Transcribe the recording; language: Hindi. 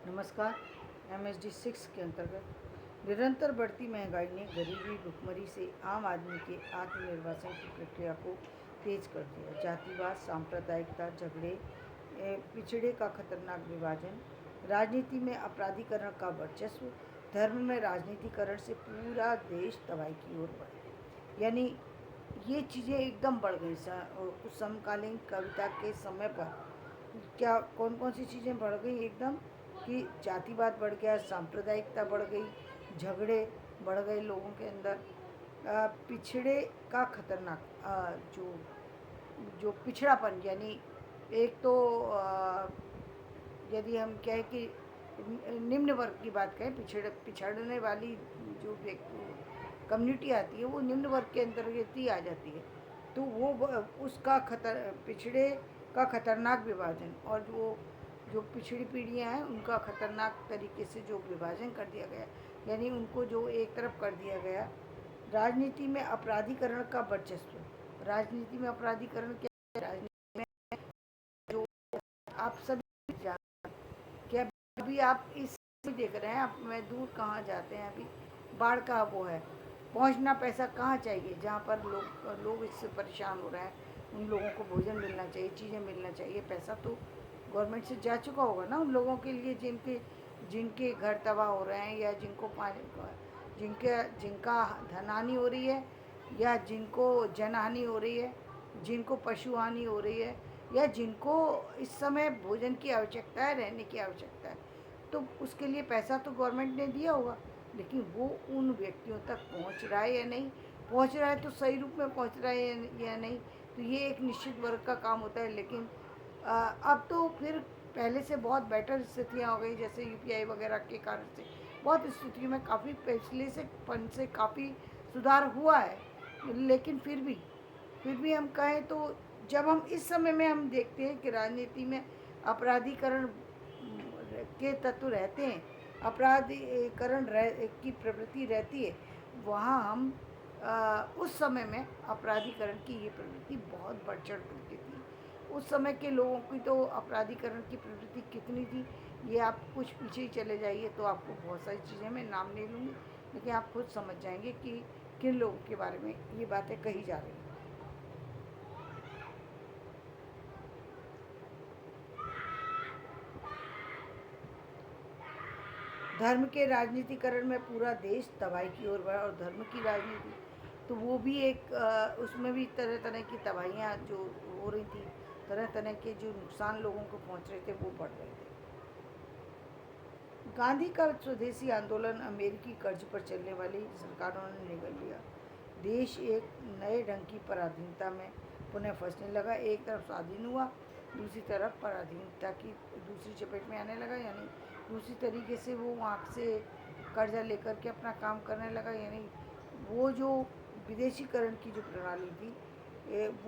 नमस्कार। MSD 6 के अंतर्गत निरंतर बढ़ती महंगाई ने गरीबी, भुखमरी से आम आदमी के आत्मनिर्वासन की प्रक्रिया को तेज कर दिया। जातिवाद, सांप्रदायिकता, झगड़े, पिछड़े का खतरनाक विभाजन, राजनीति में अपराधीकरण का वर्चस्व, धर्म में राजनीतिकरण से पूरा देश तबाही की ओर बढ़ा। यानी ये चीज़ें एकदम बढ़ गई। उस समकालीन कविता के समय पर क्या कौन कौन सी चीज़ें बढ़ गई एकदम, कि जातिवाद बढ़ गया, सांप्रदायिकता बढ़ गई, झगड़े बढ़ गए लोगों के अंदर, पिछड़े का खतरनाक जो जो पिछड़ापन, यानी एक तो यदि हम कहें कि निम्न वर्ग की बात करें, पिछड़ने वाली जो कम्युनिटी आती है वो निम्न वर्ग के अंतर्गत ही आ जाती है। तो वो उसका पिछड़े का खतरनाक विभाजन, और जो पिछड़ी पीढ़ियाँ हैं उनका खतरनाक तरीके से जो विभाजन कर दिया गया, यानी उनको जो एक तरफ कर दिया गया। राजनीति में अपराधीकरण का वर्चस्व। राजनीति में अपराधीकरण क्या है? राजनीति में जो आप सभी क्या अभी आप इस देख रहे हैं, आप मैं दूर कहाँ जाते हैं, अभी बाढ़ का वो है, पहुंचना पैसा कहाँ चाहिए, जहाँ पर लोग इससे परेशान हो रहे हैं, उन लोगों को भोजन मिलना चाहिए, चीज़ें मिलना चाहिए, पैसा तो गवर्नमेंट से जा चुका होगा ना उन लोगों के लिए जिनके घर तबाह हो रहे हैं, या जिनका धन हानि हो रही है, या जिनको जनहानि हो रही है, जिनको पशु हानि हो रही है, या जिनको इस समय भोजन की आवश्यकता है, रहने की आवश्यकता है। तो उसके लिए पैसा तो गवर्नमेंट ने दिया होगा, लेकिन वो उन व्यक्तियों तक पहुंच रहा है या नहीं, पहुंच रहा है तो सही रूप में पहुंच रहा है या नहीं, तो ये एक निश्चित वर्ग का काम होता है। लेकिन अब तो फिर पहले से बहुत बेटर स्थितियाँ हो गई, जैसे UPI वगैरह के कारण से बहुत स्थितियों में काफ़ी पिछले से पन से काफ़ी सुधार हुआ है। लेकिन फिर भी हम कहें तो जब हम इस समय में हम देखते हैं कि राजनीति में अपराधीकरण के तत्व रहते हैं, अपराधीकरण की प्रवृत्ति रहती है, वहाँ हम उस समय में अपराधीकरण की ये प्रवृत्ति बहुत बढ़ चढ़ करती थी। उस समय के लोगों की तो अपराधीकरण की प्रवृत्ति कितनी थी, ये आप कुछ पीछे ही चले जाइए तो आपको बहुत सारी चीज़ें मैं नाम नहीं लूँगी, लेकिन आप खुद समझ जाएंगे कि किन लोगों के बारे में ये बातें कही जा रही हैं। धर्म के राजनीतिकरण में पूरा देश तबाही की ओर बढ़ा, और धर्म की राजनीति तो वो भी एक उसमें भी तरह तरह की तबाहियाँ जो हो रही थी, तरह तरह के जो नुकसान लोगों को पहुंच रहे थे वो बढ़ रहे थे। गांधी का स्वदेशी आंदोलन अमेरिकी कर्ज पर चलने वाली सरकारों ने निगल लिया। देश एक नए ढंग की पराधीनता में पुनः फंसने लगा। एक तरफ स्वाधीन हुआ, दूसरी तरफ पराधीनता की दूसरी चपेट में आने लगा, यानी दूसरी तरीके से वो वहाँ से कर्जा लेकर के अपना काम करने लगा। यानी वो जो विदेशीकरण की जो प्रणाली थी वो